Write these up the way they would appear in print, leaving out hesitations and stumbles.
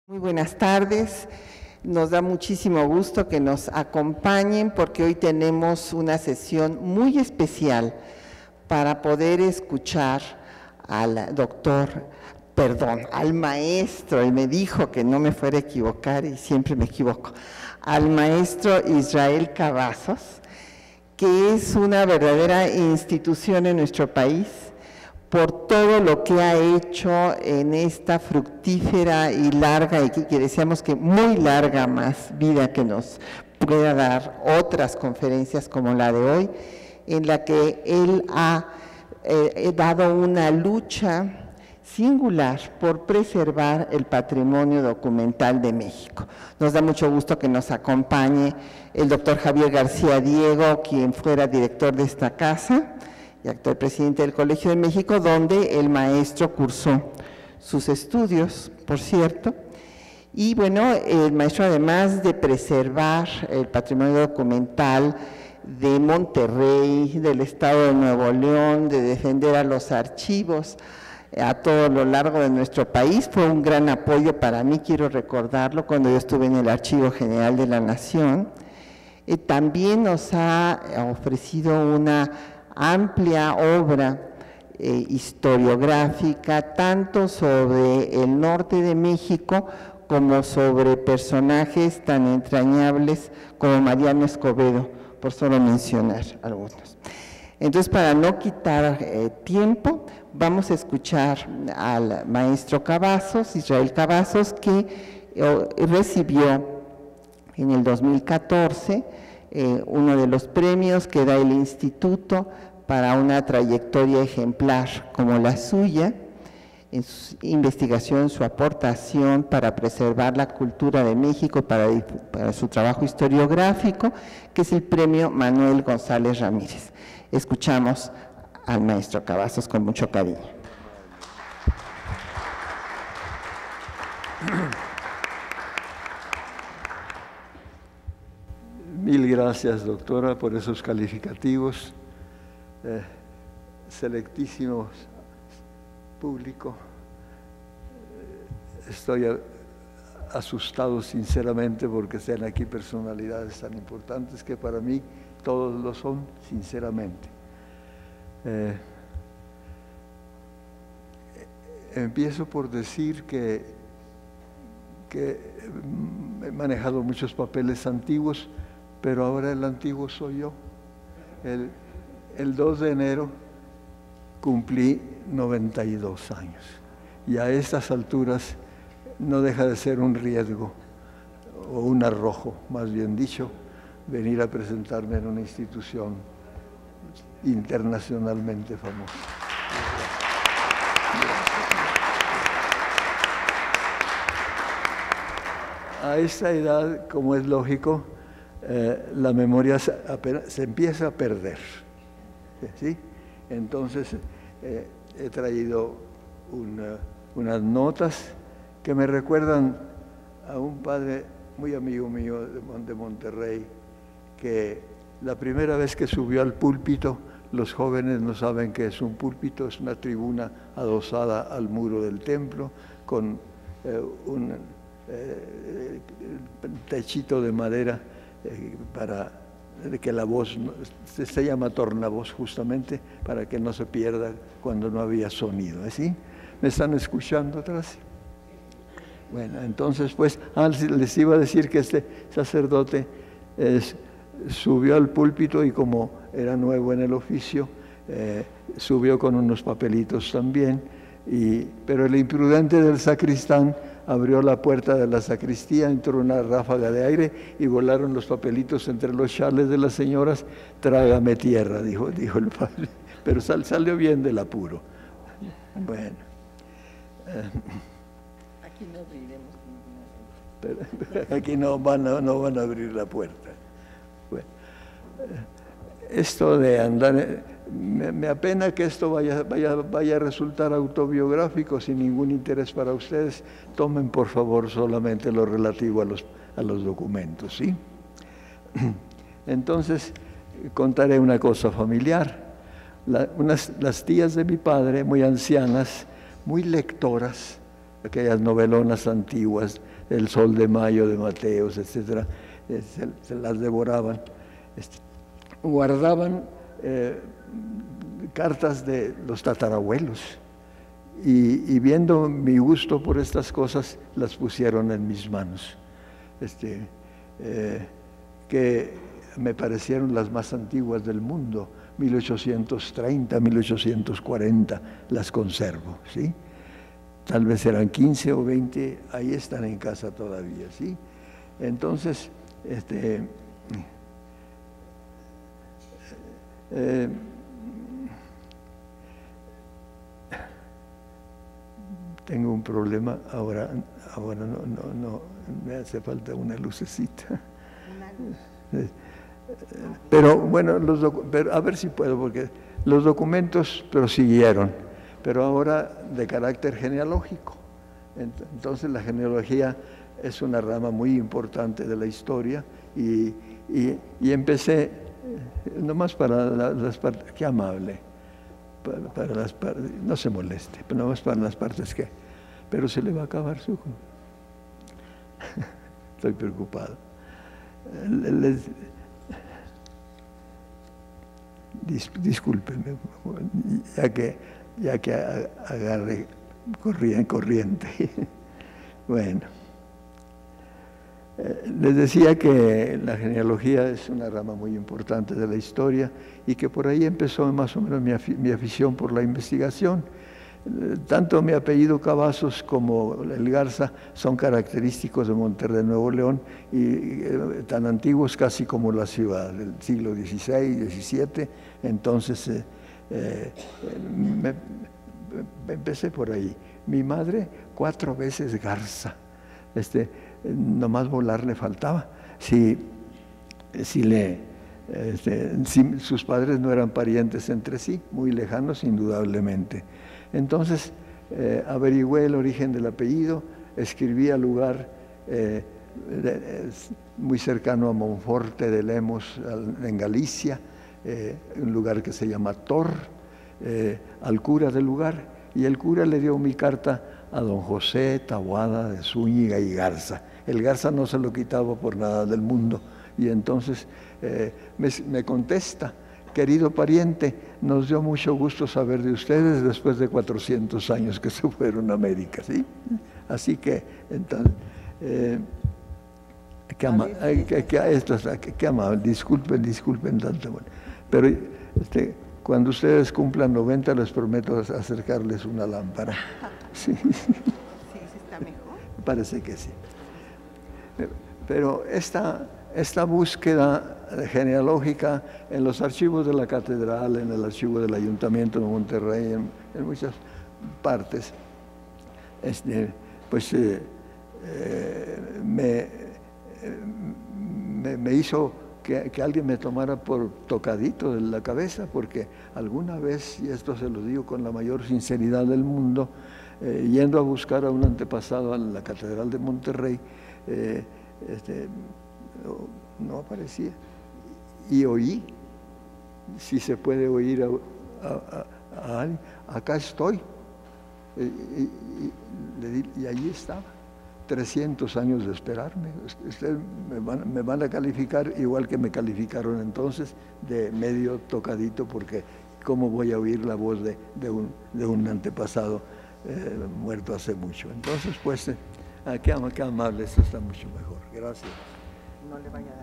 Muy buenas tardes, nos da muchísimo gusto que nos acompañen porque hoy tenemos una sesión muy especial para poder escuchar al al maestro, él me dijo que no me fuera a equivocar y siempre me equivoco, al maestro Israel Cavazos, que es una verdadera institución en nuestro país, por todo lo que ha hecho en esta fructífera y larga, y que deseamos que muy larga más vida que nos pueda dar otras conferencias como la de hoy, en la que él ha dado una lucha singular por preservar el patrimonio documental de México. Nos da mucho gusto que nos acompañe el doctor Javier García Diego, quien fuera director de esta casa, y actual presidente del Colegio de México, donde el maestro cursó sus estudios, por cierto. Y bueno, el maestro, además de preservar el patrimonio documental de Monterrey, del estado de Nuevo León, de defender a los archivos a todo lo largo de nuestro país, fue un gran apoyo para mí, quiero recordarlo, cuando yo estuve en el Archivo General de la Nación. También nos ha ofrecido una amplia obra historiográfica, tanto sobre el norte de México como sobre personajes tan entrañables como Mariano Escobedo, por solo mencionar algunos. Entonces, para no quitar tiempo, vamos a escuchar al maestro Cavazos, Israel Cavazos, que recibió en el 2014 uno de los premios que da el Instituto para una trayectoria ejemplar como la suya, en su investigación, su aportación para preservar la cultura de México, para su trabajo historiográfico, que es el premio Manuel González Ramírez. Escuchamos al maestro Cavazos con mucho cariño. Mil gracias, doctora, por esos calificativos. Selectísimo público. Estoy asustado sinceramente porque sean aquí personalidades tan importantes que para mí todos lo son, sinceramente. Empiezo por decir que he manejado muchos papeles antiguos, pero ahora el antiguo soy yo. El 2 de enero cumplí 92 años y a estas alturas no deja de ser un riesgo o un arrojo, más bien dicho, venir a presentarme en una institución internacionalmente famosa. A esta edad, como es lógico, la memoria se empieza a perder, ¿sí? Entonces he traído unas notas que me recuerdan a un padre muy amigo mío de Monterrey, que la primera vez que subió al púlpito, los jóvenes no saben qué es un púlpito, es una tribuna adosada al muro del templo con un techito de madera para que la voz, se llama tornavoz justamente, para que no se pierda cuando no había sonido. ¿Así? ¿Me están escuchando atrás? Bueno, entonces pues les iba a decir que este sacerdote subió al púlpito y como era nuevo en el oficio, subió con unos papelitos también, pero el imprudente del sacristán abrió la puerta de la sacristía, entró una ráfaga de aire y volaron los papelitos entre los chales de las señoras. Trágame tierra, dijo el padre, pero salió bien del apuro. Bueno. Aquí no abriremos ninguna. Pero aquí no van a abrir la puerta. Bueno, esto de andar... Me apena que esto vaya a resultar autobiográfico sin ningún interés para ustedes. Tomen, por favor, solamente lo relativo a los documentos, ¿sí? Entonces, contaré una cosa familiar. Las tías de mi padre, muy ancianas, muy lectoras, aquellas novelonas antiguas El Sol de Mayo de Mateos, etcétera, se las devoraban. Guardaban cartas de los tatarabuelos y viendo mi gusto por estas cosas, las pusieron en mis manos, que me parecieron las más antiguas del mundo, 1830, 1840, las conservo, ¿sí? Tal vez eran 15 o 20, ahí están en casa todavía, ¿sí? Entonces, tengo un problema ahora no, me hace falta una lucecita. Pero bueno, pero a ver si puedo, porque los documentos prosiguieron, pero ahora de carácter genealógico. Entonces la genealogía es una rama muy importante de la historia y empecé, nomás para las partes, qué amable, para las partes, no se moleste, pero nomás para las partes que, pero se le va a acabar su... Estoy preocupado. Discúlpenme, ya que agarré corriente. Bueno, les decía que la genealogía es una rama muy importante de la historia y que por ahí empezó más o menos mi afición por la investigación. Tanto mi apellido Cavazos como el Garza son característicos de Monterrey, Nuevo León, y tan antiguos casi como la ciudad, del siglo XVI, XVII. Entonces, empecé por ahí. Mi madre, 4 veces Garza. Nomás volar le faltaba. Si sus padres no eran parientes entre sí, muy lejanos indudablemente. Entonces averigüé el origen del apellido, escribí al lugar muy cercano a Monforte de Lemos, en Galicia, un lugar que se llama Tor, al cura del lugar, y el cura le dio mi carta a don José Taboada de Zúñiga y Garza. El Garza no se lo quitaba por nada del mundo, y entonces me contesta: querido pariente, nos dio mucho gusto saber de ustedes después de 400 años que se fueron a América, ¿sí? Así que, entonces, qué amable, disculpen tanto. Bueno, pero cuando ustedes cumplan 90, les prometo acercarles una lámpara. Sí, sí está mejor. Parece que sí. Pero esta búsqueda genealógica en los archivos de la catedral, en el archivo del Ayuntamiento de Monterrey, en muchas partes, pues me hizo que alguien me tomara por tocadito de la cabeza, porque alguna vez, y esto se lo digo con la mayor sinceridad del mundo, yendo a buscar a un antepasado a la catedral de Monterrey, no aparecía. Y oí, si se puede oír a alguien, acá estoy. Y allí estaba, 300 años de esperarme. Ustedes me van a calificar igual que me calificaron entonces, de medio tocadito, porque ¿cómo voy a oír la voz de un antepasado muerto hace mucho? Entonces, pues, qué amable, esto está mucho mejor. Gracias. No le vaya a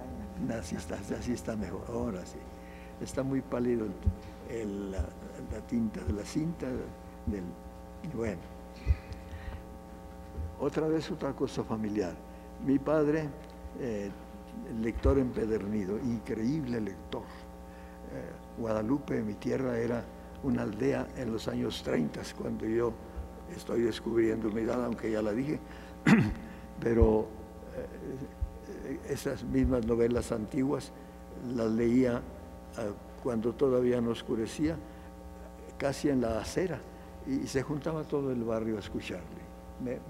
dañar. Así está mejor, ahora sí. Está muy pálido la tinta de la cinta. Bueno, otra cosa familiar. Mi padre, lector empedernido, increíble lector. Guadalupe, mi tierra, era una aldea en los años 30, cuando yo estoy descubriendo mi edad, aunque ya la dije, pero esas mismas novelas antiguas las leía cuando todavía no oscurecía, casi en la acera, y se juntaba todo el barrio a escucharle.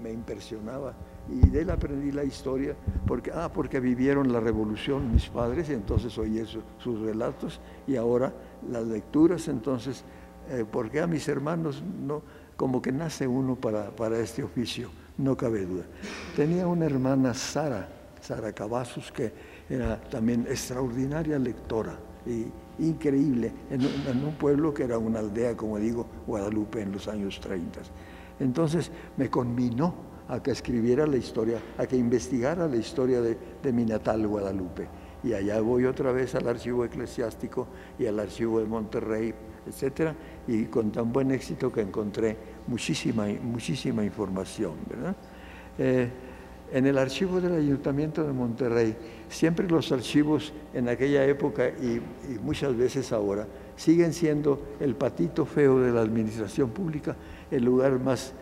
Me impresionaba, y de él aprendí la historia, porque vivieron la revolución mis padres, y entonces oí sus relatos, y ahora las lecturas. Entonces, ¿por qué a mis hermanos como que nace uno para este oficio, no cabe duda. Tenía una hermana, Sara Cavazos, que era también extraordinaria lectora y increíble, en un pueblo que era una aldea, como digo, Guadalupe, en los años 30. Entonces me conminó a que escribiera la historia, a que investigara la historia de mi natal Guadalupe. Y allá voy otra vez al archivo eclesiástico y al archivo de Monterrey, etcétera, y con tan buen éxito que encontré muchísima información, ¿verdad? En el archivo del Ayuntamiento de Monterrey, siempre los archivos en aquella época y muchas veces ahora siguen siendo el patito feo de la administración pública, el lugar más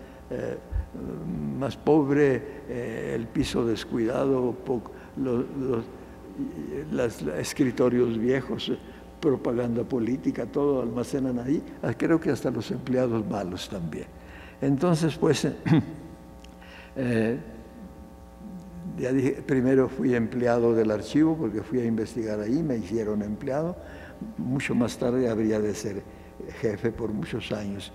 pobre, el piso descuidado, los escritorios viejos, propaganda política, todo almacenan ahí, creo que hasta los empleados malos también. Entonces, pues, ya dije, primero fui empleado del archivo porque fui a investigar ahí, me hicieron empleado, mucho más tarde habría de ser jefe por muchos años.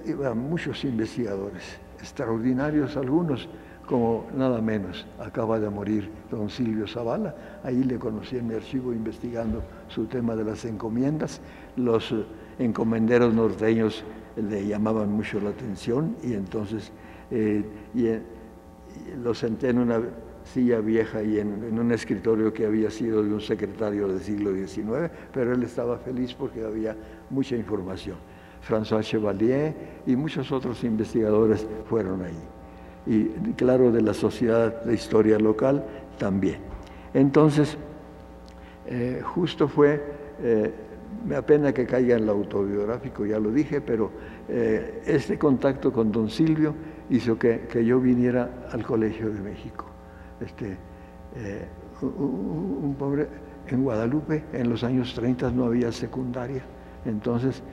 Iban muchos investigadores, extraordinarios algunos, como nada menos, acaba de morir don Silvio Zavala, ahí le conocí en mi archivo investigando su tema de las encomiendas. Los encomenderos norteños le llamaban mucho la atención y entonces lo senté en una silla vieja y en un escritorio que había sido de un secretario del siglo XIX, pero él estaba feliz porque había mucha información. François Chevalier y muchos otros investigadores fueron ahí. Y claro, de la Sociedad de Historia Local también. Entonces, justo fue, me apena que caiga en lo autobiográfico, ya lo dije, pero este contacto con don Silvio hizo que yo viniera al Colegio de México. Un pobre, en Guadalupe en los años 30 no había secundaria, entonces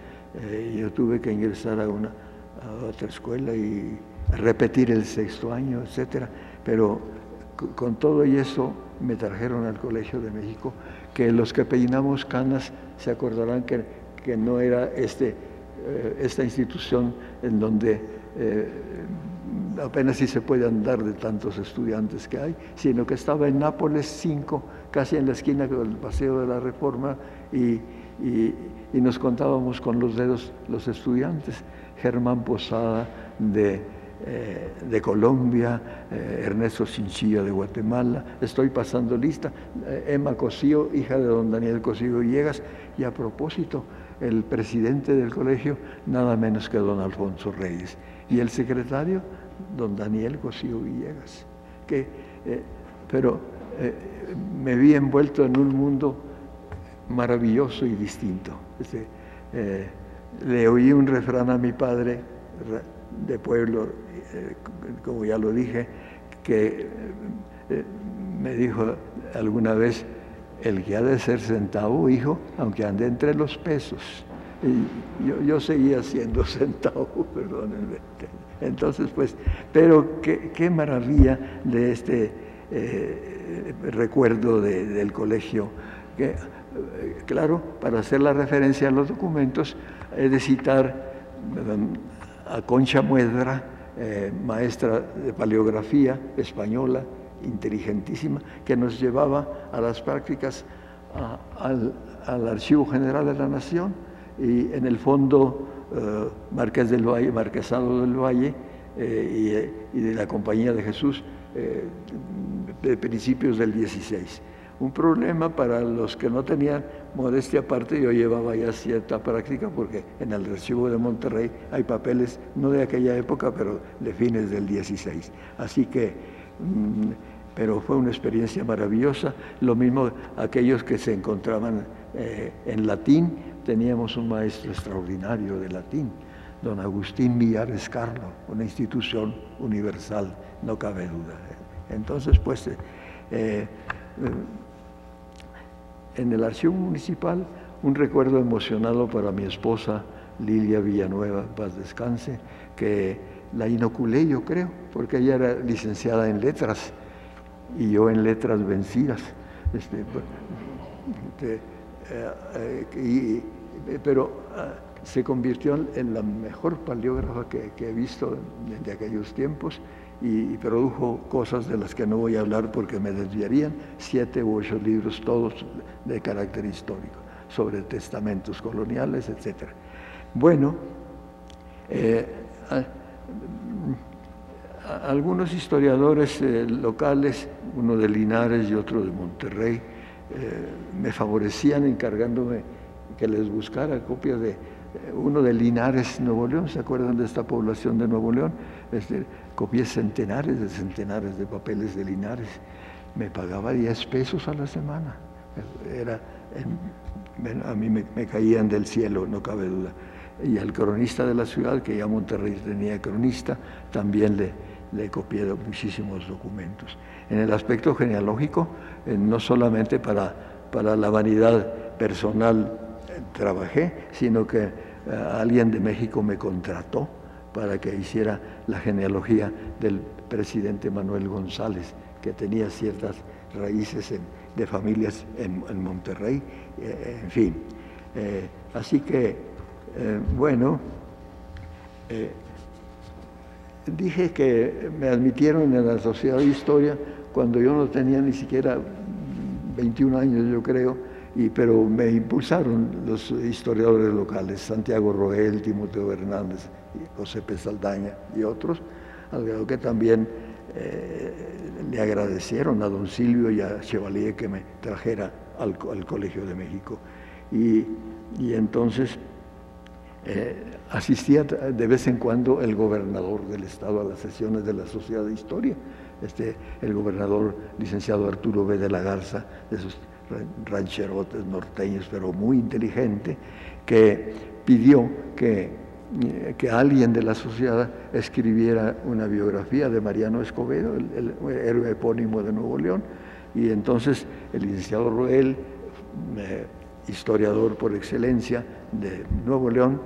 yo tuve que ingresar a otra escuela y repetir el 6º año, etcétera, pero con todo y eso me trajeron al Colegio de México, que los que peinamos canas se acordarán que no era esta institución en donde apenas si se puede andar de tantos estudiantes que hay, sino que estaba en Nápoles 5, casi en la esquina del Paseo de la Reforma, y nos contábamos con los dedos los estudiantes. Germán Posada de Colombia, Ernesto Chinchilla de Guatemala, estoy pasando lista, Emma Cosío, hija de don Daniel Cosío Villegas, y a propósito, el presidente del colegio, nada menos que don Alfonso Reyes, y el secretario, don Daniel Cosío Villegas. Pero me vi envuelto en un mundo maravilloso y distinto. Le oí un refrán a mi padre de pueblo, como ya lo dije, que me dijo alguna vez: el que ha de ser centavo, hijo, aunque ande entre los pesos. Y yo seguía siendo centavo, perdónenme. Entonces, pues, pero qué maravilla de este recuerdo del colegio, que, claro, para hacer la referencia a los documentos, he de citar a Concha Muedra, maestra de paleografía española, inteligentísima, que nos llevaba a las prácticas al Archivo General de la Nación, y en el fondo Marqués del Valle, Marquesado del Valle y de la Compañía de Jesús de principios del 16. Un problema para los que no tenían, modestia aparte, yo llevaba ya cierta práctica porque en el archivo de Monterrey hay papeles, no de aquella época, pero de fines del 16. Así que, pero fue una experiencia maravillosa. Lo mismo aquellos que se encontraban en latín, teníamos un maestro extraordinario de latín, don Agustín Millares Carlo, una institución universal, no cabe duda. Entonces, pues, en el archivo municipal, un recuerdo emocionado para mi esposa Lilia Villanueva, paz descanse, que la inoculé, yo creo, porque ella era licenciada en letras y yo en letras vencidas. pero se convirtió en la mejor paleógrafa que he visto de aquellos tiempos y produjo cosas de las que no voy a hablar porque me desviarían, 7 u 8 libros, todos de carácter histórico, sobre testamentos coloniales, etc. Bueno, algunos historiadores locales, uno de Linares y otro de Monterrey, me favorecían encargándome que les buscara copias de uno de Linares, Nuevo León. ¿Se acuerdan de esta población de Nuevo León? Copié centenares de papeles de Linares. Me pagaba 10 pesos a la semana. A mí me caían del cielo, no cabe duda. Y al cronista de la ciudad, que ya Monterrey tenía cronista, también le copié muchísimos documentos. En el aspecto genealógico, no solamente para la vanidad personal trabajé, sino que alguien de México me contrató para que hiciera la genealogía del presidente Manuel González, que tenía ciertas raíces de familias en Monterrey, en fin. Así que, bueno, dije que me admitieron en la Sociedad de Historia cuando yo no tenía ni siquiera 21 años, yo creo, pero me impulsaron los historiadores locales, Santiago Roel, Timoteo Hernández, José P. Saldaña y otros, al grado que también le agradecieron a don Silvio y a Chevalier que me trajera al Colegio de México. Y entonces asistía de vez en cuando el gobernador del estado a las sesiones de la Sociedad de Historia, el gobernador licenciado Arturo B. de la Garza, de esos rancherotes norteños, pero muy inteligente, que pidió que alguien de la sociedad escribiera una biografía de Mariano Escobedo, el héroe epónimo de Nuevo León. Y entonces el licenciado Roel, historiador por excelencia de Nuevo León,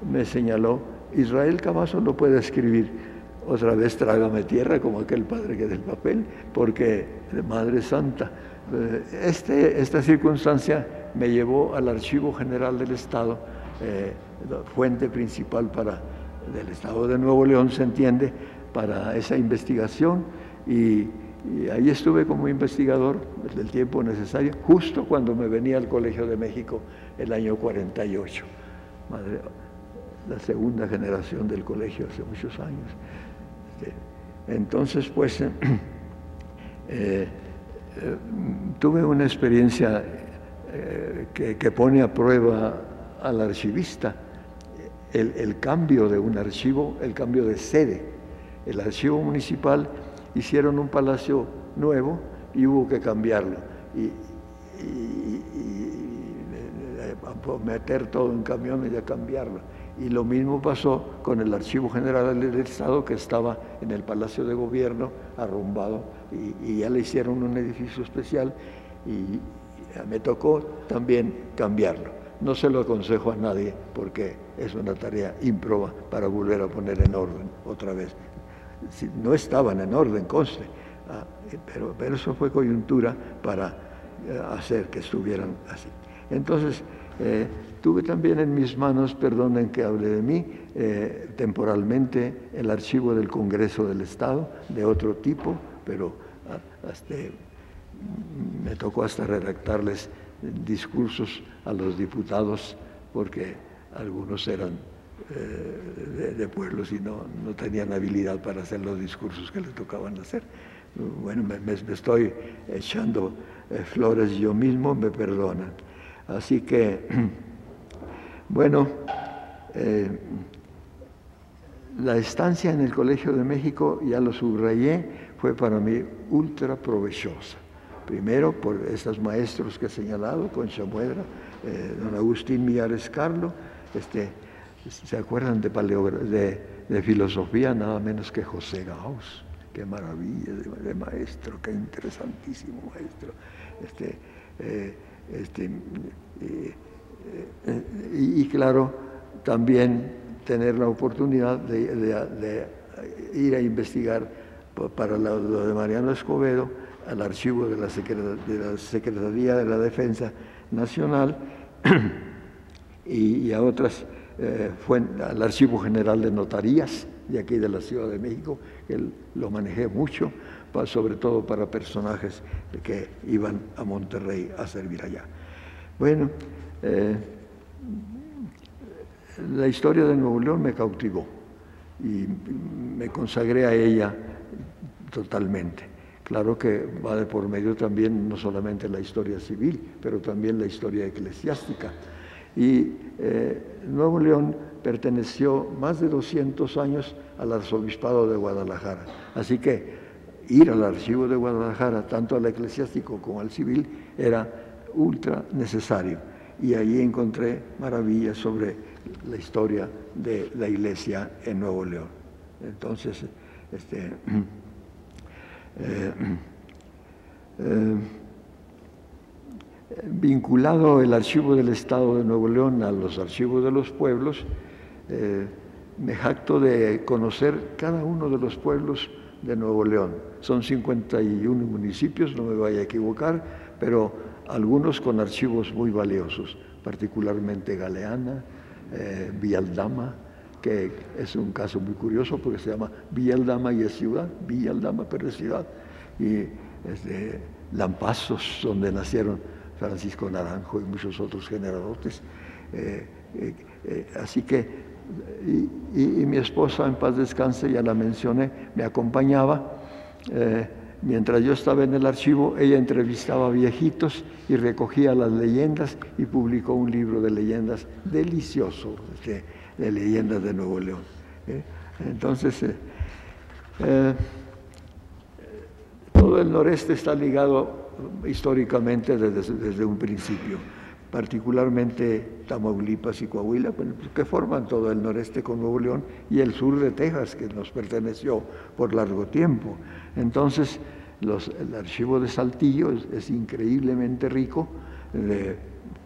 me señaló: Israel Camazo lo puede escribir. Otra vez trágame tierra, como aquel padre que del papel, porque Madre Santa. Esta circunstancia me llevó al Archivo General del Estado, fuente principal del Estado de Nuevo León, se entiende, para esa investigación, y ahí estuve como investigador el tiempo necesario, justo cuando me venía al Colegio de México el año 48. La segunda generación del colegio hace muchos años. Entonces, pues, tuve una experiencia que pone a prueba al archivista, el cambio de un archivo, el cambio de sede. El archivo municipal hicieron un palacio nuevo y hubo que cambiarlo. Y meter todo en camiones y a cambiarlo. Y lo mismo pasó con el Archivo General del Estado, que estaba en el Palacio de Gobierno, arrumbado, y ya le hicieron un edificio especial, y me tocó también cambiarlo. No se lo aconsejo a nadie, porque es una tarea ímproba para volver a poner en orden otra vez. No estaban en orden, conste, pero eso fue coyuntura para hacer que estuvieran así. Entonces, tuve también en mis manos, perdonen que hable de mí, temporalmente el archivo del Congreso del Estado, de otro tipo, pero me tocó hasta redactarles discursos a los diputados, porque algunos eran de pueblos y no tenían habilidad para hacer los discursos que les tocaban hacer. Bueno, me estoy echando flores yo mismo, me perdonan. Así que, bueno, la estancia en el Colegio de México, ya lo subrayé, fue para mí ultra provechosa. Primero, por estos maestros que he señalado, Concha Muedra, don Agustín Millares Carlo, ¿se acuerdan de filosofía? Nada menos que José Gauss. Qué maravilla de maestro, qué interesantísimo maestro. Y claro, también tener la oportunidad de ir a investigar para lo de Mariano Escobedo al archivo de la Secretaría de la Defensa Nacional, y a otras, fue al Archivo General de Notarías de aquí de la Ciudad de México, que lo manejé mucho, sobre todo para personajes que iban a Monterrey a servir allá. Bueno, la historia de Nuevo León me cautivó y me consagré a ella totalmente. Claro que va de por medio también no solamente la historia civil, pero también la historia eclesiástica. Y Nuevo León perteneció más de 200 años al Arzobispado de Guadalajara. Así que ir al archivo de Guadalajara, tanto al eclesiástico como al civil, era ultra necesario. Y allí encontré maravillas sobre la historia de la Iglesia en Nuevo León. Entonces, vinculado el Archivo del Estado de Nuevo León a los archivos de los pueblos, me jacto de conocer cada uno de los pueblos de Nuevo León. Son 51 municipios, no me vaya a equivocar, pero algunos con archivos muy valiosos, particularmente Galeana, Villaldama, que es un caso muy curioso porque se llama Villaldama y es ciudad, Villaldama pero es ciudad, y Lampazos, donde nacieron Francisco Naranjo y muchos otros generalotes. Así que, y mi esposa, en paz descanse, ya la mencioné, me acompañaba. Mientras yo estaba en el archivo, ella entrevistaba a viejitos y recogía las leyendas y publicó un libro de leyendas delicioso, de leyendas de Nuevo León. Entonces, todo el noreste está ligado históricamente desde un principio, particularmente Tamaulipas y Coahuila, que forman todo el noreste con Nuevo León, y el sur de Texas, que nos perteneció por largo tiempo. Entonces, el archivo de Saltillo es increíblemente rico, de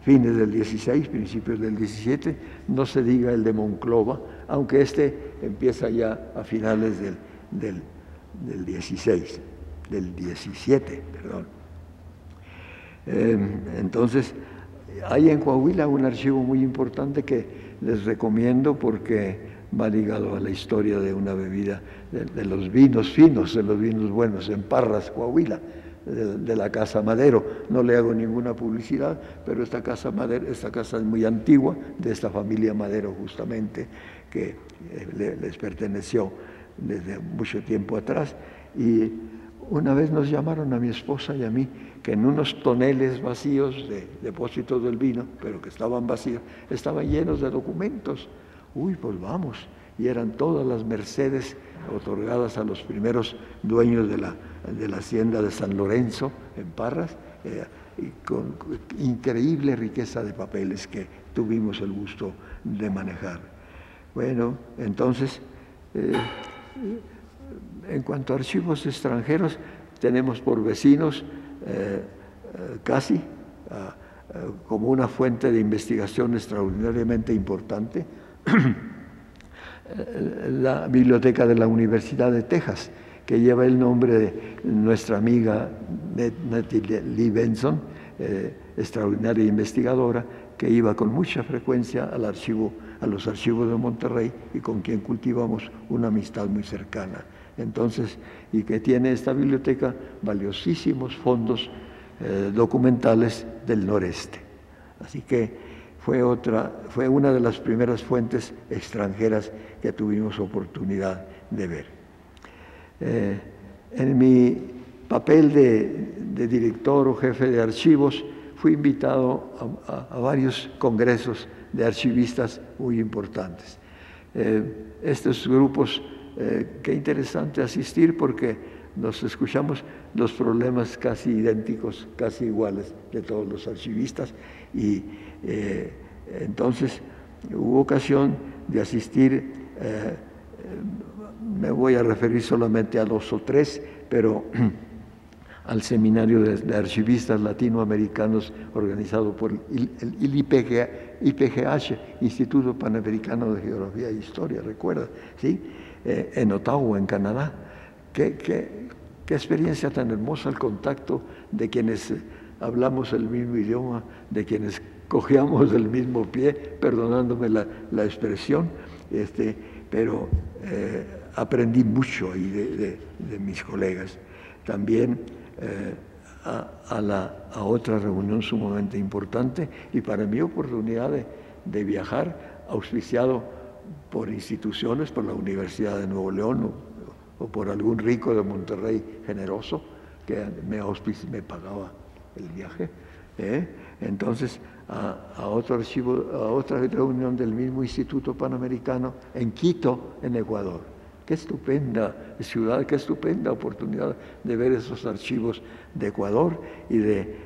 fines del 16, principios del 17, no se diga el de Monclova, aunque empieza ya a finales del 16, del 17, perdón. Entonces, hay en Coahuila un archivo muy importante que les recomiendo porque va ligado a la historia de una bebida, de los vinos finos, de los vinos buenos, en Parras, Coahuila, de la Casa Madero. No le hago ninguna publicidad, pero esta casa es muy antigua, de esta familia Madero justamente, que les perteneció desde mucho tiempo atrás. Y una vez nos llamaron a mi esposa y a mí, que en unos toneles vacíos de depósitos del vino, pero que estaban vacíos, estaban llenos de documentos. Uy, pues vamos. Y eran todas las mercedes otorgadas a los primeros dueños de la hacienda de San Lorenzo, en Parras, y con increíble riqueza de papeles que tuvimos el gusto de manejar. Bueno, entonces, en cuanto a archivos extranjeros, tenemos por vecinos casi como una fuente de investigación extraordinariamente importante la biblioteca de la Universidad de Texas, que lleva el nombre de nuestra amiga Nettie Lee Benson, extraordinaria investigadora, que iba con mucha frecuencia a los archivos de Monterrey y con quien cultivamos una amistad muy cercana. Entonces, y que tiene esta biblioteca valiosísimos fondos documentales del noreste. Así que fue una de las primeras fuentes extranjeras que tuvimos oportunidad de ver. En mi papel de director o jefe de archivos, fui invitado a varios congresos de archivistas muy importantes. Estos grupos, qué interesante asistir porque nos escuchamos los problemas casi idénticos, casi iguales de todos los archivistas y entonces hubo ocasión de asistir, me voy a referir solamente a 2 o 3, pero al seminario de archivistas latinoamericanos organizado por el IPGH, Instituto Panamericano de Geografía e Historia, recuerda, ¿sí? En Ottawa, en Canadá. Qué experiencia tan hermosa el contacto de quienes hablamos el mismo idioma, de quienes cojeamos del mismo pie, perdonándome la expresión, pero aprendí mucho ahí de mis colegas. También a otra reunión sumamente importante, y para mí oportunidad de viajar, auspiciado por instituciones, por la Universidad de Nuevo León o por algún rico de Monterrey generoso que me pagaba el viaje. Entonces, a otra reunión del mismo Instituto Panamericano en Quito, en Ecuador. Qué estupenda ciudad, qué estupenda oportunidad de ver esos archivos de Ecuador y de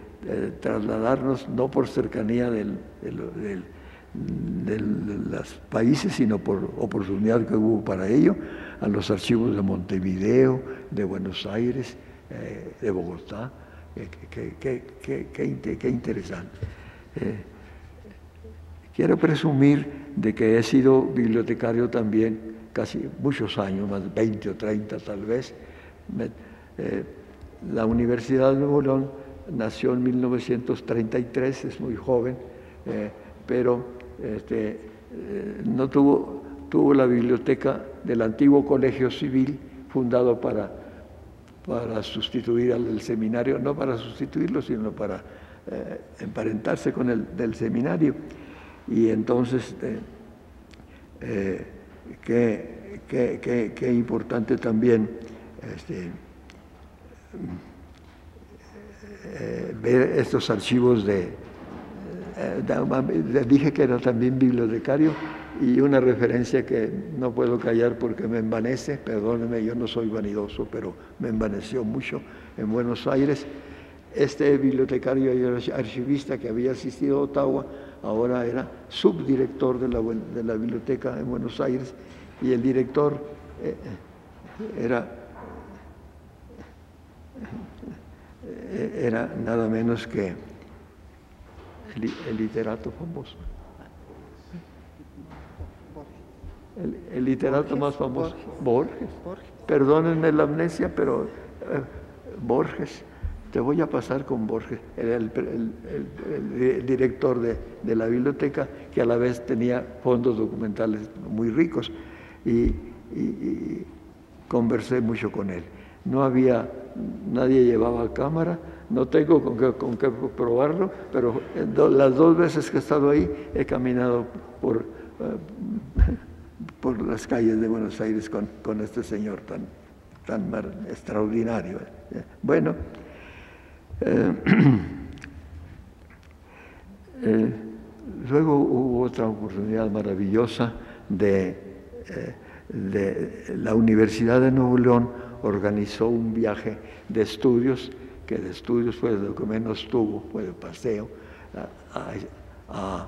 trasladarnos, no por cercanía de los países, sino por oportunidad que hubo para ello, a los archivos de Montevideo, de Buenos Aires, de Bogotá. Qué interesante. Quiero presumir de que he sido bibliotecario también casi muchos años, más 20 o 30 tal vez. La Universidad de Nuevo León nació en 1933, es muy joven, pero no tuvo la biblioteca del antiguo Colegio Civil, fundado para sustituir al seminario, no para sustituirlo, sino para emparentarse con el del seminario. Y entonces, qué importante también ver estos archivos dije que era también bibliotecario, y una referencia que no puedo callar porque me envanece, perdónenme, yo no soy vanidoso, pero me envaneció mucho en Buenos Aires. Este bibliotecario y archivista que había asistido a Ottawa, ahora era subdirector de la biblioteca en Buenos Aires, y el director era nada menos que el literato famoso. El literato más famoso, Borges. Perdónenme la amnesia, pero Borges. Te voy a pasar con Borges, era el director de la biblioteca, que a la vez tenía fondos documentales muy ricos, y conversé mucho con él. Nadie llevaba cámara, no tengo con qué probarlo, pero las 2 veces que he estado ahí he caminado por las calles de Buenos Aires con este señor tan extraordinario. Bueno, luego hubo otra oportunidad maravillosa de la Universidad de Nuevo León. Organizó un viaje de estudios, que de estudios fue lo que menos tuvo, fue de paseo, a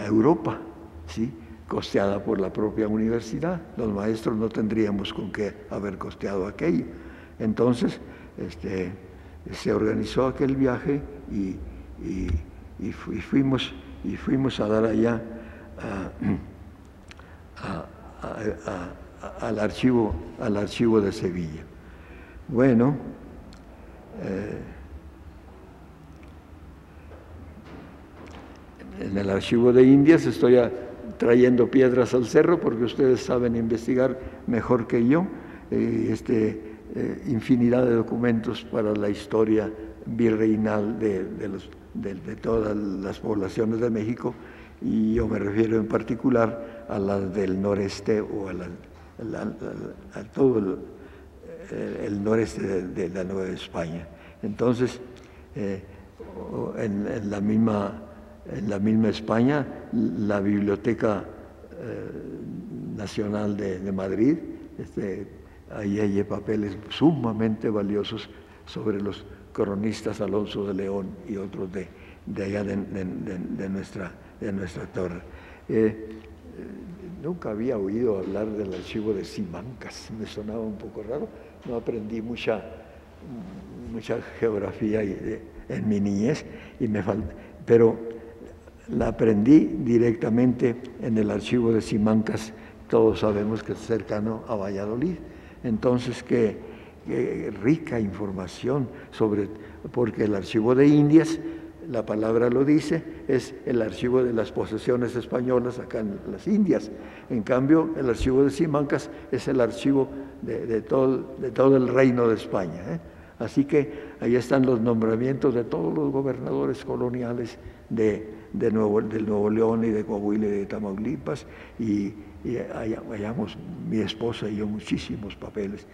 Europa, ¿sí? Costeada por la propia universidad. Los maestros no tendríamos con qué haber costeado aquello. Entonces, se organizó aquel viaje y fuimos a dar allá al archivo de Sevilla. Bueno, en el archivo de Indias estoy trayendo piedras al cerro, porque ustedes saben investigar mejor que yo, infinidad de documentos para la historia virreinal de todas las poblaciones de México, y yo me refiero en particular a las del noreste, o a todo el noreste de la Nueva España. Entonces, en la misma España, la Biblioteca Nacional de Madrid, ahí hay papeles sumamente valiosos sobre los cronistas Alonso de León y otros de allá de nuestra torre. Nunca había oído hablar del archivo de Simancas, me sonaba un poco raro, no aprendí mucha geografía en mi niñez, pero la aprendí directamente en el archivo de Simancas. Todos sabemos que es cercano a Valladolid. Entonces, qué rica información porque el archivo de Indias la palabra lo dice, es el archivo de las posesiones españolas acá en las Indias. En cambio, el archivo de Simancas es el archivo de todo el reino de España, ¿eh? Así que ahí están los nombramientos de todos los gobernadores coloniales del Nuevo León y de Coahuila y de Tamaulipas, y hallamos mi esposa y yo muchísimos papeles,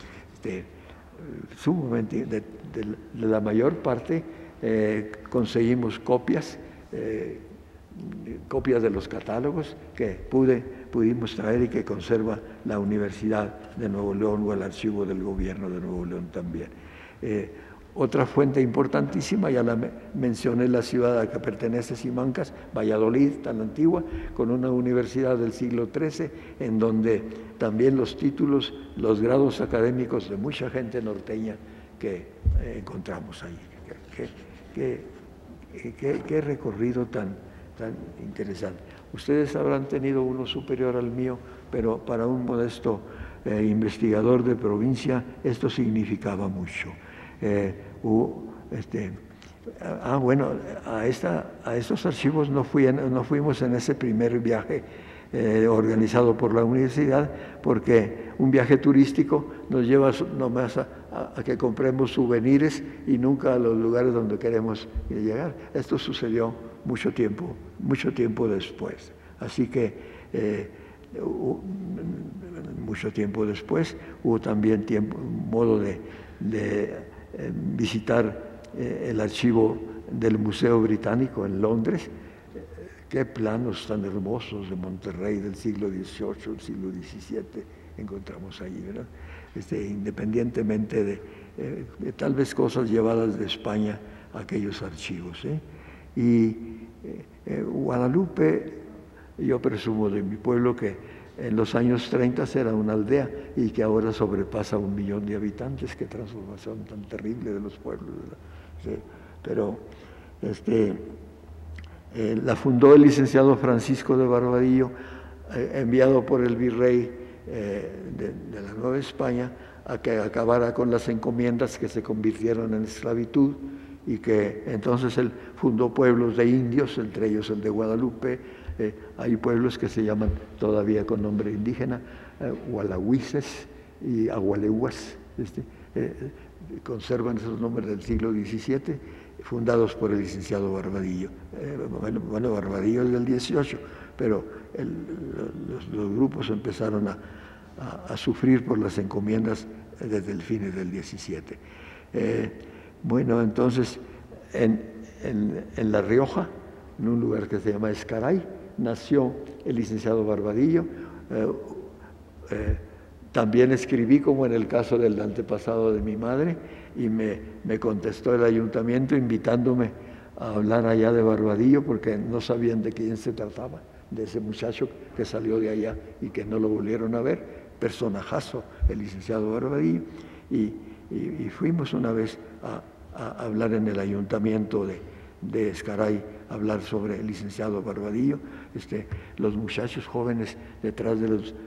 sumamente, de la mayor parte conseguimos copias de los catálogos que pudimos traer y que conserva la Universidad de Nuevo León o el archivo del gobierno de Nuevo León también. Otra fuente importantísima, ya la mencioné, la ciudad a la que pertenece Simancas, Valladolid, tan antigua, con una universidad del siglo XIII, en donde también los títulos, los grados académicos de mucha gente norteña que encontramos ahí. Qué recorrido tan interesante. Ustedes habrán tenido uno superior al mío, pero para un modesto investigador de provincia esto significaba mucho. Bueno, a estos archivos no fuimos en ese primer viaje organizado por la universidad, porque un viaje turístico nos lleva nomás a que compremos souvenirs y nunca a los lugares donde queremos llegar. Esto sucedió mucho tiempo después. Así que mucho tiempo después hubo también modo de visitar el archivo del Museo Británico en Londres. Qué planos tan hermosos de Monterrey del siglo XVIII, del siglo XVII encontramos ahí, ¿verdad? Independientemente de tal vez cosas llevadas de España a aquellos archivos, ¿eh? Y Guadalupe, yo presumo de mi pueblo que en los años 30 era una aldea y que ahora sobrepasa 1 millón de habitantes. Qué transformación tan terrible de los pueblos, ¿verdad? Sí, pero la fundó el licenciado Francisco de Barbadillo, enviado por el virrey de la Nueva España a que acabara con las encomiendas que se convirtieron en esclavitud, y que entonces él fundó pueblos de indios, entre ellos el de Guadalupe. Hay pueblos que se llaman todavía con nombre indígena, Hualahuises y Agualehuas, conservan esos nombres del siglo XVII, fundados por el licenciado Barbadillo. Bueno, Barbadillo es del XVIII, pero los grupos empezaron a sufrir por las encomiendas desde el fin del XVII. Bueno, entonces, en La Rioja, en un lugar que se llama Escaray, nació el licenciado Barbadillo. También escribí, como en el caso del antepasado de mi madre, y me contestó el ayuntamiento invitándome a hablar allá de Barbadillo, porque no sabían de quién se trataba, de ese muchacho que salió de allá y que no lo volvieron a ver, personajazo el licenciado Barbadillo, y fuimos una vez a hablar en el ayuntamiento de Escaray, hablar sobre el licenciado Barbadillo. Los muchachos jóvenes detrás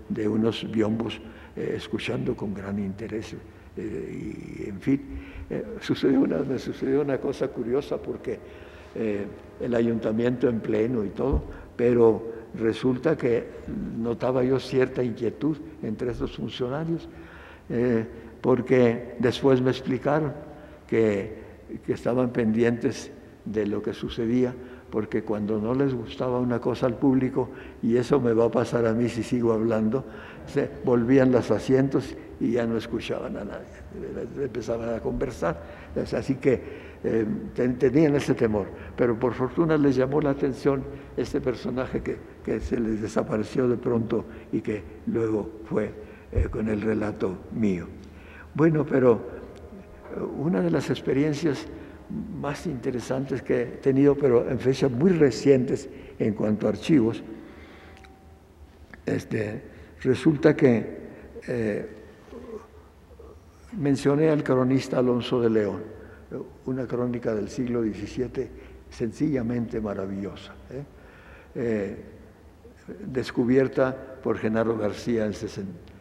de unos biombos, escuchando con gran interés. Y en fin, me sucedió una cosa curiosa, porque el ayuntamiento en pleno y todo, pero resulta que notaba yo cierta inquietud entre esos funcionarios, porque después me explicaron que estaban pendientes de lo que sucedía, porque cuando no les gustaba una cosa al público, y eso me va a pasar a mí si sigo hablando, se volvían los asientos y ya no escuchaban a nadie, empezaban a conversar. Así que tenían ese temor, pero por fortuna les llamó la atención este personaje que se les desapareció de pronto y que luego fue con el relato mío. Bueno, pero una de las experiencias más interesantes que he tenido, pero en fechas muy recientes en cuanto a archivos, resulta que mencioné al cronista Alonso de León, una crónica del siglo XVII sencillamente maravillosa, descubierta por Genaro García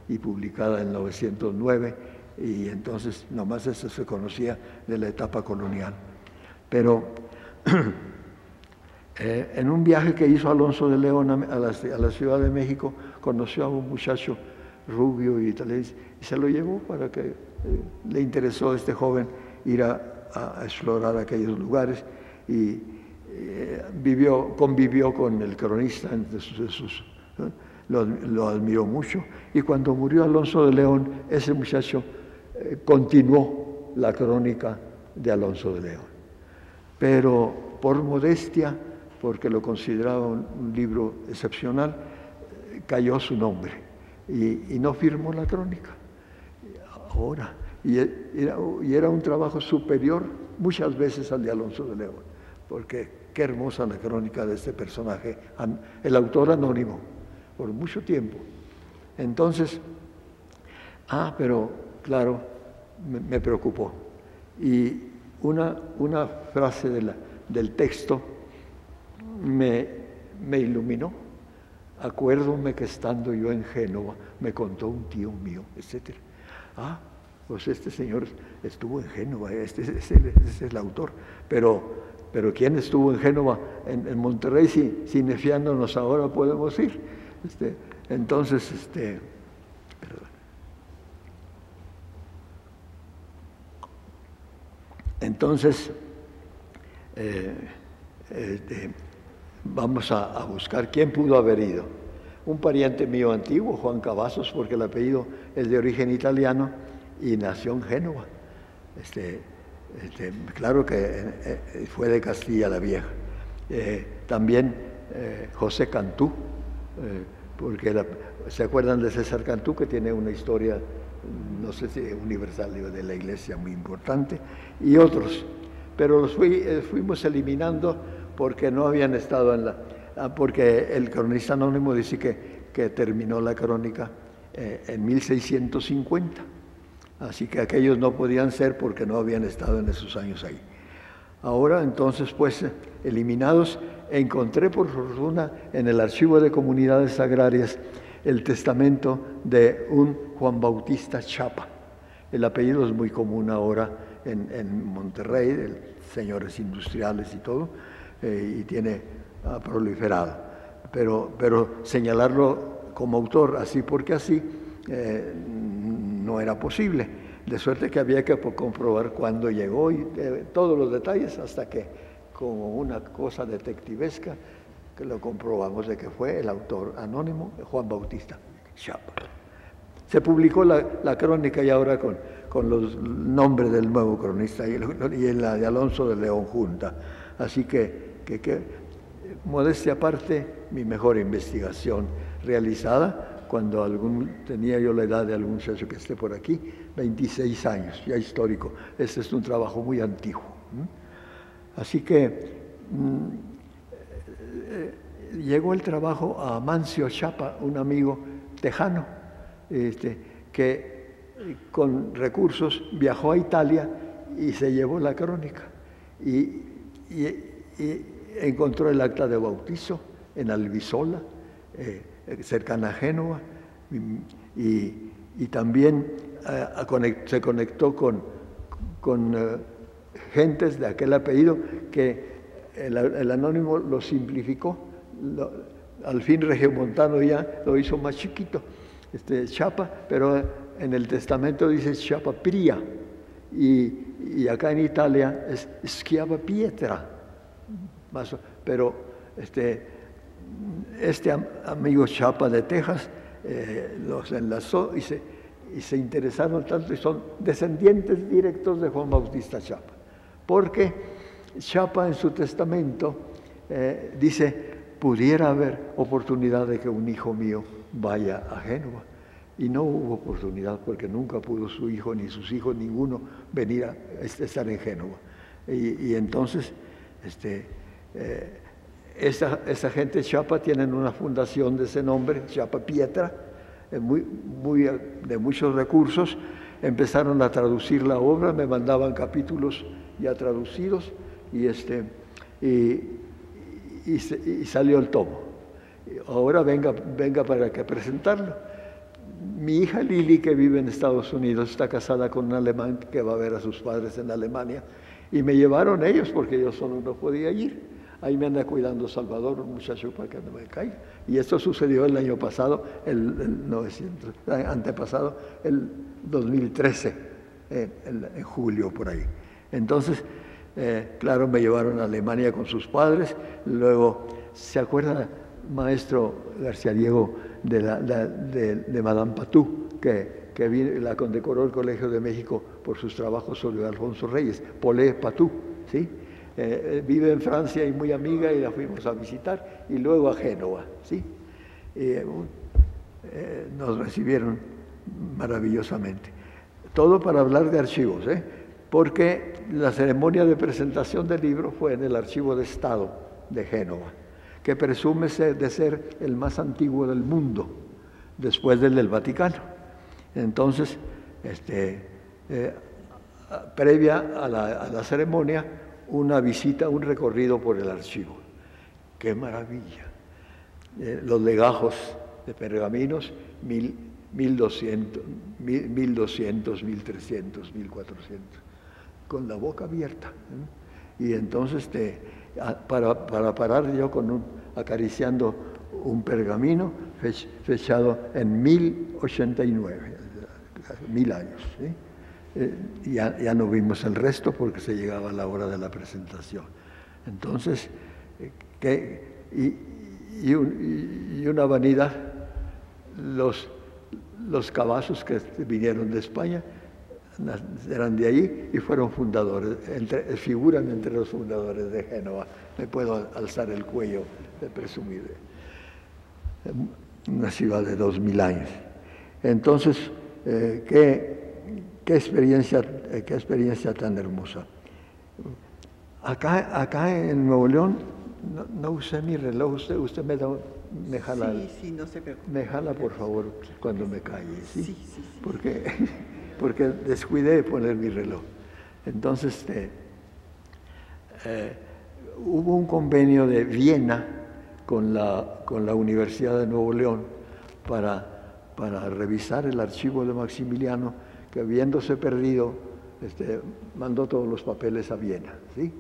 y publicada en 1909, y entonces nomás eso se conocía de la etapa colonial. Pero En un viaje que hizo Alonso de León a la Ciudad de México, conoció a un muchacho rubio y tal, y se lo llevó para que le interesó a este joven ir a explorar aquellos lugares, y convivió con el cronista, lo admiró mucho, y cuando murió Alonso de León, ese muchacho continuó la crónica de Alonso de León. Pero por modestia, porque lo consideraba un libro excepcional, cayó su nombre y no firmó la crónica. Ahora, y era un trabajo superior muchas veces al de Alonso de León, porque qué hermosa la crónica de este personaje, el autor anónimo, por mucho tiempo. Entonces, pero claro, me preocupó. Y una frase del texto me iluminó. Acuérdome que estando yo en Génova, me contó un tío mío, etc. Pues este señor estuvo en Génova, este es el autor. Pero ¿quién estuvo en Génova? En Monterrey, cinefiándonos ahora podemos ir. Entonces, perdón. Entonces, vamos a buscar quién pudo haber ido. Un pariente mío antiguo, Juan Cavazos, porque el apellido es de origen italiano y nació en Génova. Claro que fue de Castilla la Vieja. También José Cantú, porque ¿se acuerdan de César Cantú, que tiene una historia, no sé si universal, de la Iglesia muy importante, y otros? Pero los fuimos eliminando porque no habían estado porque el cronista anónimo dice que terminó la crónica en 1650. Así que aquellos no podían ser porque no habían estado en esos años ahí. Ahora, entonces, pues, eliminados, encontré por fortuna en el Archivo de Comunidades Agrarias el testamento de un Juan Bautista Chapa. El apellido es muy común ahora en Monterrey, de señores industriales y todo, y tiene proliferado. Pero señalarlo como autor así porque así no era posible, de suerte que había que comprobar cuándo llegó y todos los detalles, hasta que, como una cosa detectivesca, que lo comprobamos de que fue el autor anónimo Juan Bautista Chapa. Se publicó la crónica y ahora con los nombres del nuevo cronista y la de Alonso de León junta. Así que modestia aparte, mi mejor investigación realizada cuando tenía yo la edad de algún muchacho que esté por aquí, 26 años, ya histórico. Este es un trabajo muy antiguo. Así que llegó el trabajo a Mancio Chapa, un amigo tejano, que con recursos viajó a Italia y se llevó la crónica. Y encontró el acta de bautizo en Albisola, cercana a Génova, y también se conectó con gentes de aquel apellido que el anónimo lo simplificó, al fin regiomontano ya lo hizo más chiquito, Chapa, pero en el testamento dice Chapa Pria, y acá en Italia es Schiava Pietra, pero este amigo Chapa de Texas los enlazó y se interesaron tanto, y son descendientes directos de Juan Bautista Chapa, porque Chapa en su testamento dice: pudiera haber oportunidad de que un hijo mío vaya a Génova, y no hubo oportunidad porque nunca pudo su hijo ni sus hijos, ninguno, venir a estar en Génova. Y entonces esa gente Chapa tienen una fundación de ese nombre, Chapa Pietra, de muchos recursos. Empezaron a traducir la obra, me mandaban capítulos ya traducidos, y salió el tomo. Ahora venga para que presentarlo. Mi hija Lili, que vive en Estados Unidos, está casada con un alemán que va a ver a sus padres en Alemania, y me llevaron ellos porque yo solo no podía ir. Ahí me anda cuidando Salvador, un muchacho para que no me caiga. Y esto sucedió el año pasado, antepasado, el 2013, en julio por ahí. Entonces, claro, me llevaron a Alemania con sus padres. Luego, ¿se acuerda, maestro García Diego, de Madame Patou, que la condecoró el Colegio de México por sus trabajos sobre Alfonso Reyes? Paulette Patou, ¿sí? Vive en Francia y muy amiga, y la fuimos a visitar, y luego a Génova, ¿sí? Nos recibieron maravillosamente. Todo para hablar de archivos, porque la ceremonia de presentación del libro fue en el Archivo de Estado de Génova, que presume de ser el más antiguo del mundo, después del Vaticano. Entonces, previa a la ceremonia, una visita, un recorrido por el archivo. ¡Qué maravilla! Los legajos de pergaminos, 1200, 1300, 1400, con la boca abierta. Y entonces, para parar yo acariciando un pergamino fechado en 1089, 1000 años, ¿sí? Ya no vimos el resto porque se llegaba a la hora de la presentación. Entonces, una vanidad, los Cavazos que vinieron de España eran de ahí y fueron fundadores, figuran entre los fundadores de Génova. Me puedo alzar el cuello de presumir. Una ciudad de 2000 años. Entonces, qué experiencia tan hermosa. Acá en Nuevo León no usé mi reloj. Usted me jala. Sí, no se preocupe. Me jala, por favor, cuando me calle, ¿sí? Sí. Porque descuidé de poner mi reloj. Entonces, hubo un convenio de Viena con la Universidad de Nuevo León para revisar el archivo de Maximiliano, que habiéndose perdido, mandó todos los papeles a Viena, ¿sí?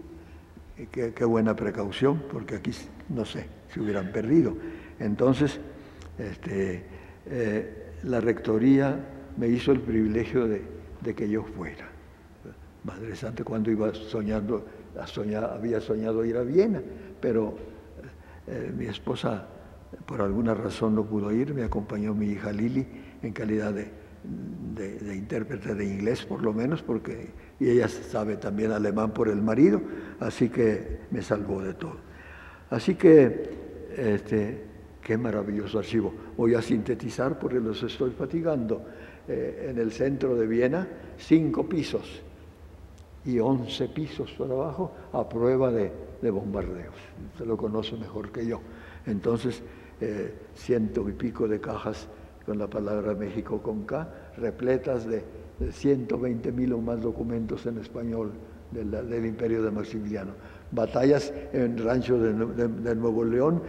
Qué buena precaución, porque aquí no sé si hubieran perdido. Entonces, la rectoría me hizo el privilegio de que yo fuera. Madre Santa, cuando iba soñando, había soñado ir a Viena, pero mi esposa por alguna razón no pudo ir. Me acompañó mi hija Lili en calidad de intérprete de inglés, por lo menos, y ella sabe también alemán por el marido, así que me salvó de todo. Así que qué maravilloso archivo. Voy a sintetizar porque los estoy fatigando. En el centro de Viena, 5 pisos y 11 pisos por abajo a prueba de bombardeos. Usted lo conoce mejor que yo. Entonces, 100 y pico de cajas con la palabra México con K, repletas de 120,000 o más documentos en español del Imperio de Maximiliano. Batallas en rancho de Nuevo León,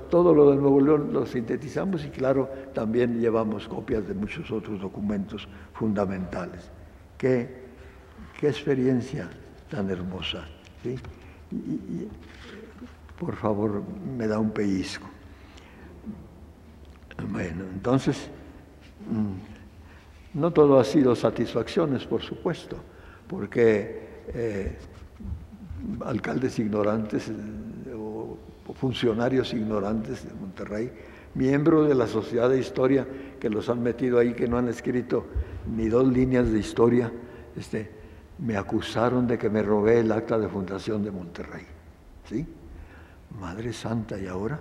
todo lo de Nuevo León lo sintetizamos y claro, también llevamos copias de muchos otros documentos fundamentales. Qué experiencia tan hermosa, ¿sí? Y, por favor, me da un pellizco. Bueno, entonces, no todo ha sido satisfacciones, por supuesto, porque alcaldes ignorantes o funcionarios ignorantes de Monterrey, miembros de la Sociedad de Historia que los han metido ahí, que no han escrito ni 2 líneas de historia, me acusaron de que me robé el acta de fundación de Monterrey, ¿sí? Madre Santa, ¿y ahora?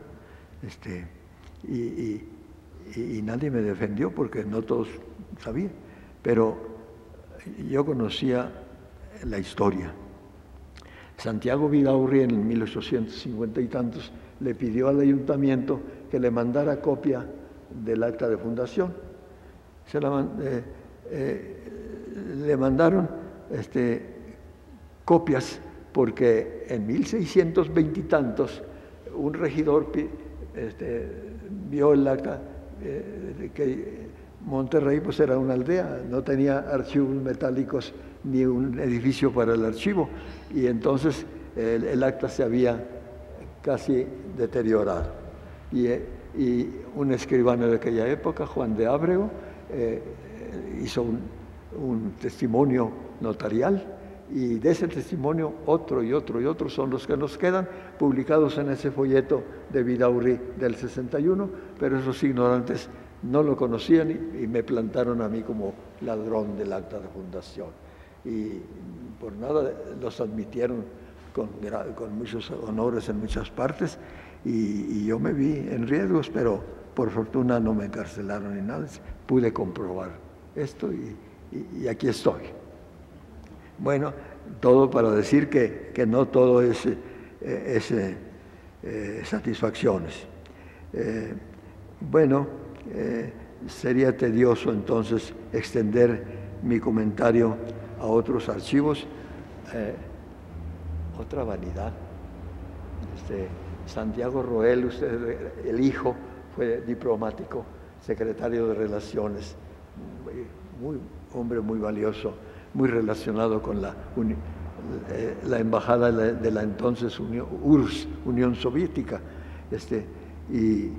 Y nadie me defendió porque no todos sabían, pero yo conocía la historia. Santiago Vidaurri en 1850 y tantos le pidió al ayuntamiento que le mandara copia del acta de fundación. Le mandaron copias porque en 1620 y tantos un regidor vio el acta que Monterrey pues era una aldea, no tenía archivos metálicos ni un edificio para el archivo, y entonces el acta se había casi deteriorado. Y un escribano de aquella época, Juan de Ábrego, hizo un testimonio notarial, y de ese testimonio otro y otro y otro son los que nos quedan publicados en ese folleto de Vidaurri del 61, pero esos ignorantes no lo conocían y me plantaron a mí como ladrón del acta de fundación. Y por nada los admitieron con muchos honores en muchas partes, y yo me vi en riesgos, pero por fortuna no me encarcelaron ni nada. Pude comprobar esto y aquí estoy. Bueno, todo para decir que no todo es satisfacciones. Sería tedioso entonces extender mi comentario a otros archivos. Otra vanidad. Santiago Roel, el hijo, fue diplomático, secretario de Relaciones, hombre muy valioso, muy relacionado con la embajada de la entonces URSS, Unión Soviética. Y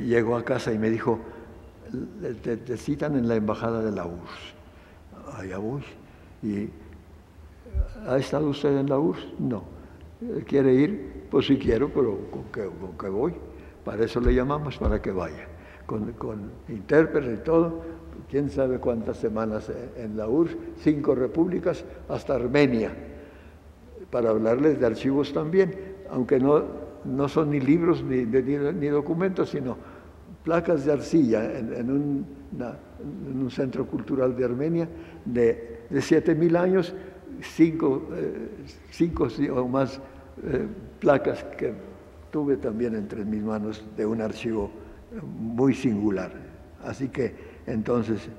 llegó a casa y me dijo, te citan en la embajada de la URSS. Allá voy. ¿Y ha estado usted en la URSS? No. ¿Quiere ir? Pues sí quiero, pero ¿con qué voy? Para eso le llamamos, para que vaya. Con intérprete y todo, quién sabe cuántas semanas en la URSS, 5 repúblicas, hasta Armenia, para hablarles de archivos también, aunque no son ni libros ni documentos, sino placas de arcilla en un centro cultural de Armenia de 7.000 años, 5 o más placas que tuve también entre mis manos de un archivo muy singular. Así que entonces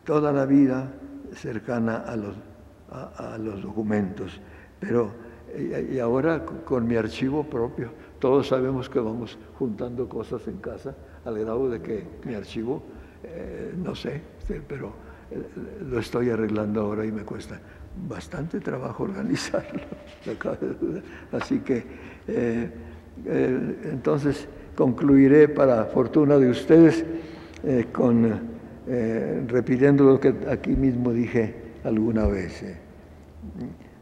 toda la vida cercana a los documentos, pero y ahora con mi archivo propio, todos sabemos que vamos juntando cosas en casa, al grado de que mi archivo, no sé, pero lo estoy arreglando ahora y me cuesta bastante trabajo organizarlo. Así que entonces concluiré, para fortuna de ustedes, repitiendo lo que aquí mismo dije alguna vez.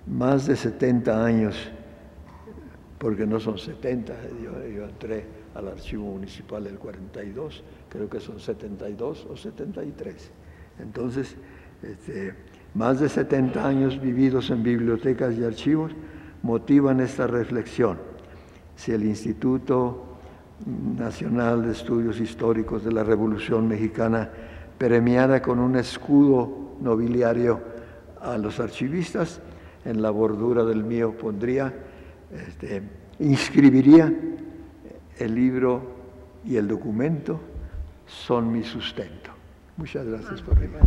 Más de 70 años, porque no son 70, yo entré al archivo municipal el 42, creo que son 72 o 73. Entonces, más de 70 años vividos en bibliotecas y archivos motivan esta reflexión. Si el Instituto Nacional de Estudios Históricos de la Revolución Mexicana premiara con un escudo nobiliario a los archivistas, en la bordura del mío pondría, inscribiría: el libro y el documento son mi sustento. Muchas gracias por venir.